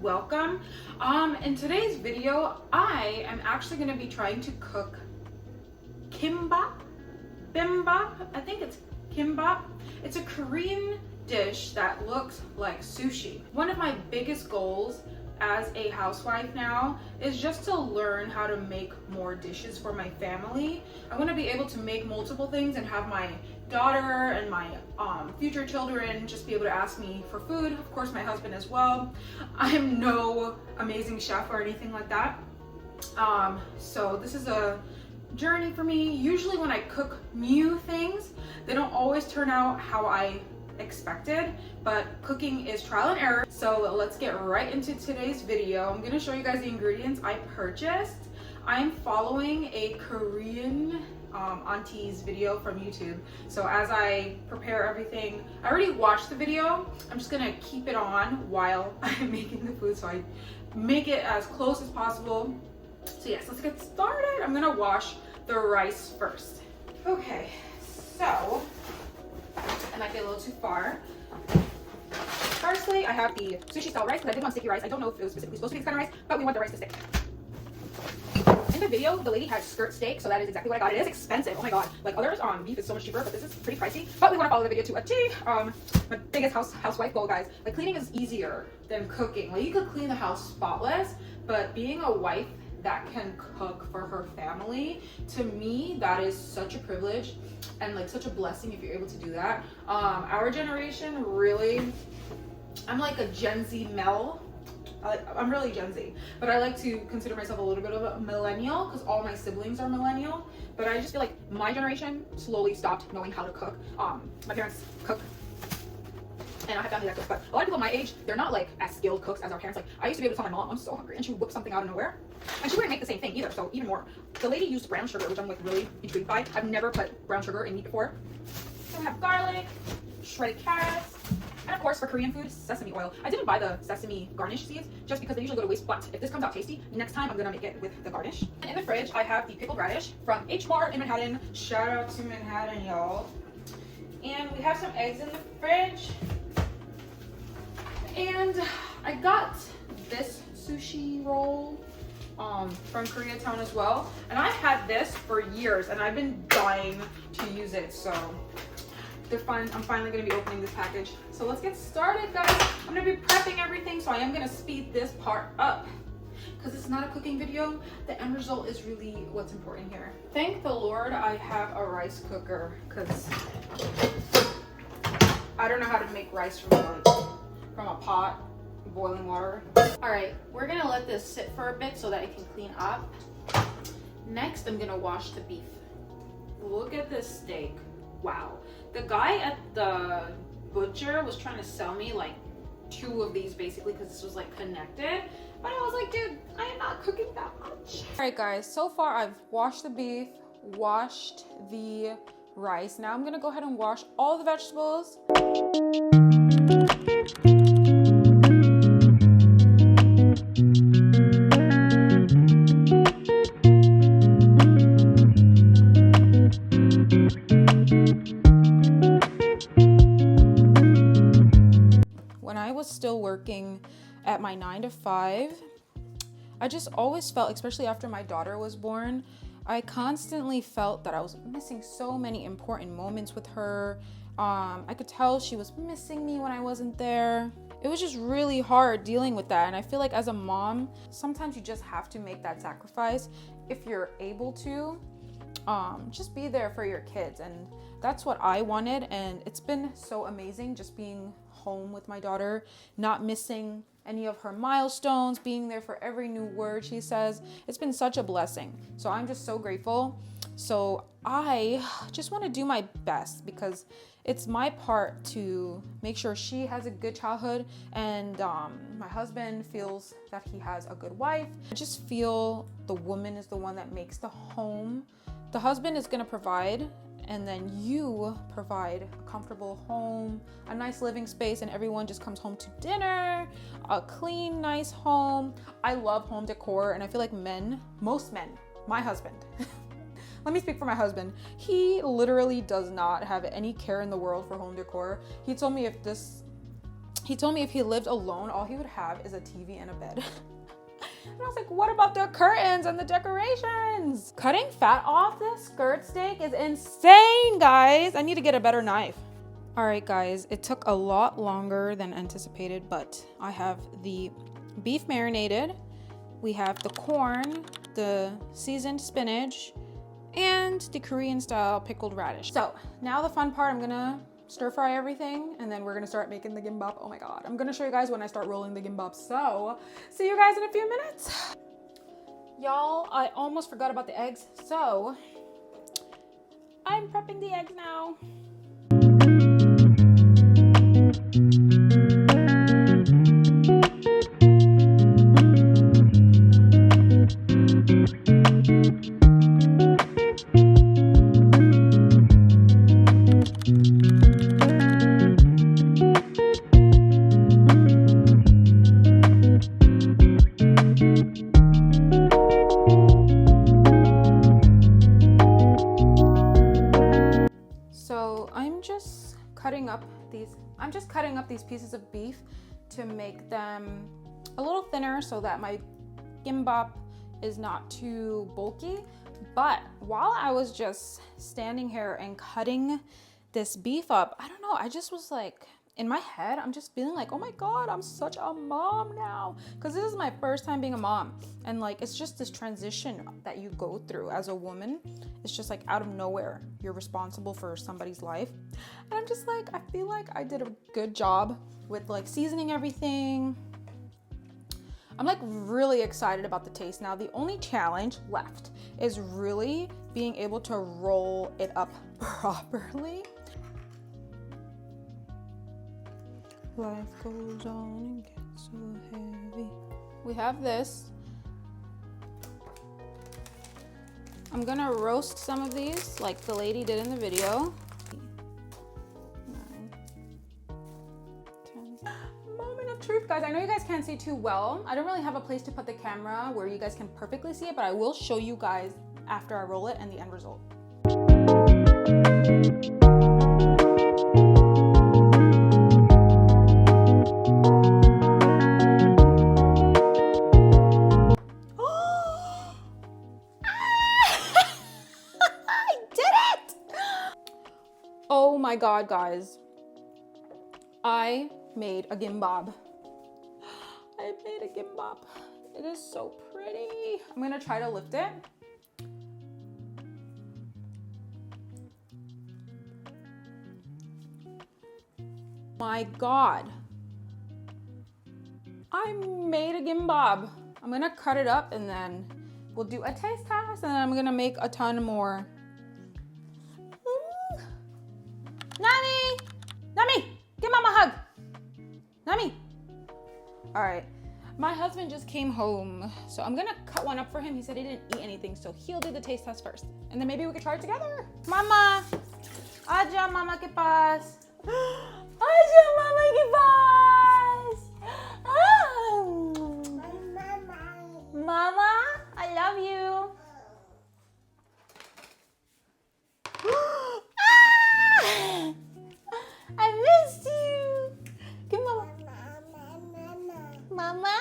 welcome. In today's video, I am actually going to be trying to cook Kimbap. I think it's Kimbap. It's a Korean dish that looks like sushi. One of my biggest goals as a housewife now is just to learn how to make more dishes for my family. I want to be able to make multiple things and have my daughter and my future children just be able to ask me for food. Of course, my husband as well. I am no amazing chef or anything like that. So this is a journey for me. Usually when I cook new things, they don't always turn out how I expected, but cooking is trial and error. So let's get right into today's video. I'm gonna show you guys the ingredients I purchased. I'm following a Korean auntie's video from YouTube. So as I prepare everything, I already watched the video. I'm just gonna keep it on while I'm making the food, so I make it as close as possible. So yes, let's get started. I'm gonna wash the rice first. Okay, so I might be a little too far. Firstly, I have the sushi style rice because I did want sticky rice. I don't know if it was specifically supposed to be this kind of rice, but we want the rice to stick. In the video, the lady had skirt steak, so that is exactly what I got. It is expensive. Oh my god! Like others, beef is so much cheaper, but this is pretty pricey. But we want to follow the video to a T. My biggest housewife goal, guys. Like cleaning is easier than cooking. Like you could clean the house spotless, but being a wife that can cook for her family, to me, that is such a privilege and like such a blessing if you're able to do that. Our generation really, I'm like a Gen Z Mel. I'm really Gen Z, but I like to consider myself a little bit of a millennial because all my siblings are millennial. But I just feel like my generation slowly stopped knowing how to cook. My parents cook, and I have family that cooks, but a lot of people my age, they're not like as skilled cooks as our parents. Like I used to be able to tell my mom, I'm so hungry, and she would whip something out of nowhere, and she wouldn't make the same thing either, so even more. The lady used brown sugar, which I'm like really intrigued by. I've never put brown sugar in meat before. So we have garlic, shredded carrots, and of course for Korean food, sesame oil. I didn't buy the sesame garnish seeds just because they usually go to waste, but if this comes out tasty, next time I'm gonna make it with the garnish. And in the fridge, I have the pickled radish from H Mart in Manhattan. Shout out to Manhattan, y'all. And we have some eggs in the fridge. And I got this sushi roll from Koreatown as well. And I've had this for years and I've been dying to use it. So I'm finally gonna be opening this package. So let's get started, guys. I'm gonna be prepping everything, so I am gonna speed this part up because it's not a cooking video. The end result is really what's important here. Thank the Lord I have a rice cooker because I don't know how to make rice from a pot, boiling water. All right, we're gonna let this sit for a bit so that it can clean up. Next, I'm gonna wash the beef. Look at this steak. Wow. The guy at the butcher was trying to sell me like 2 of these basically because this was like connected. But I was like, dude, I am not cooking that much. All right, guys, so far I've washed the beef, washed the rice. Now I'm gonna go ahead and wash all the vegetables. Still working at my 9 to 5, I just always felt, especially after my daughter was born, I constantly felt that I was missing so many important moments with her. I could tell she was missing me when I wasn't there. It was just really hard dealing with that, and I feel like as a mom, sometimes you just have to make that sacrifice if you're able to. Just be there for your kids, and that's what I wanted, and it's been so amazing just being home with my daughter, not missing any of her milestones, being there for every new word she says. It's been such a blessing, so I'm just so grateful. So I just want to do my best because it's my part to make sure she has a good childhood and my husband feels that he has a good wife. I just feel the woman is the one that makes the home. The husband is going to provide, and then you provide a comfortable home, a nice living space, and everyone just comes home to dinner, a clean, nice home. I love home decor, and I feel like most men, my husband, let me speak for my husband. He literally does not have any care in the world for home decor. He told me He told me if he lived alone, all he would have is a TV and a bed. And I was like, what about the curtains and the decorations? Cutting fat off this skirt steak is insane, guys. I need to get a better knife. All right, guys, it took a lot longer than anticipated, but I have the beef marinated. We have the corn, the seasoned spinach, and the Korean style pickled radish. So now the fun part, I'm gonna stir fry everything and then we're gonna start making the gimbap. Oh my God, I'm gonna show you guys when I start rolling the gimbap. So see you guys in a few minutes. Y'all, I almost forgot about the eggs. So I'm prepping the eggs now. I'm just cutting up these pieces of beef to make them a little thinner so that my gimbap is not too bulky. But while I was just standing here and cutting this beef up, I don't know, I just was like, in my head, I'm just feeling like, oh my God, I'm such a mom now. Because this is my first time being a mom. And like, it's just this transition that you go through as a woman. It's just like out of nowhere, you're responsible for somebody's life. And I'm just like, I feel like I did a good job with like seasoning everything. I'm like really excited about the taste now. The only challenge left is really being able to roll it up properly. Life goes on and gets so heavy. We have this. I'm gonna roast some of these like the lady did in the video. 9, 10. Moment of truth, guys. I know you guys can't see too well. I don't really have a place to put the camera where you guys can perfectly see it, but I will show you guys after I roll it and the end result. Oh my God, guys. I made a gimbap. I made a gimbap. It is so pretty. I'm gonna try to lift it. My God. I made a gimbap. I'm gonna cut it up and then we'll do a taste test and then I'm gonna make a ton more. Nami! Nami! Give Mama a hug! Nami! All right, my husband just came home, so I'm gonna cut one up for him. He said he didn't eat anything, so he'll do the taste test first. And then maybe we could try it together. Mama! Aja, Mama, ¿qué pasa? Aja, Mama, ¿qué pasa? Mama, I love you. I missed you. Give Mama. Mama.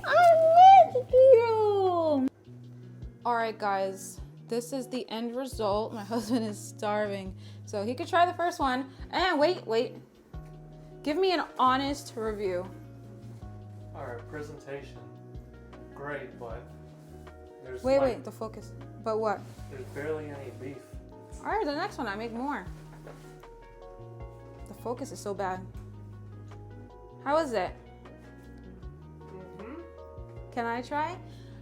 I missed you. All right, guys. This is the end result. My husband is starving, so he could try the first one. And wait. Give me an honest review. All right, presentation, great, but there's Wait, the focus. But what? There's barely any beef. All right, the next one, I make more. The focus is so bad. How is it? Can I try?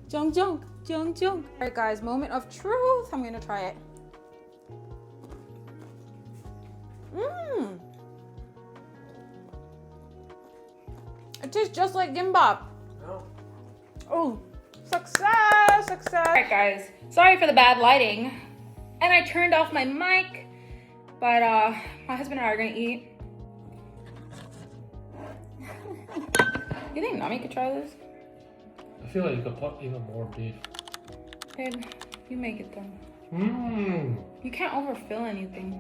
Jung. All right, guys, moment of truth. I'm gonna try it. It tastes just like gimbap. No. Oh, success. All right, guys, sorry for the bad lighting. And I turned off my mic, but my husband and I are gonna eat. You think Nami could try this? I feel like you could put even more beef. Babe, you make it though. Mmm. You can't overfill anything.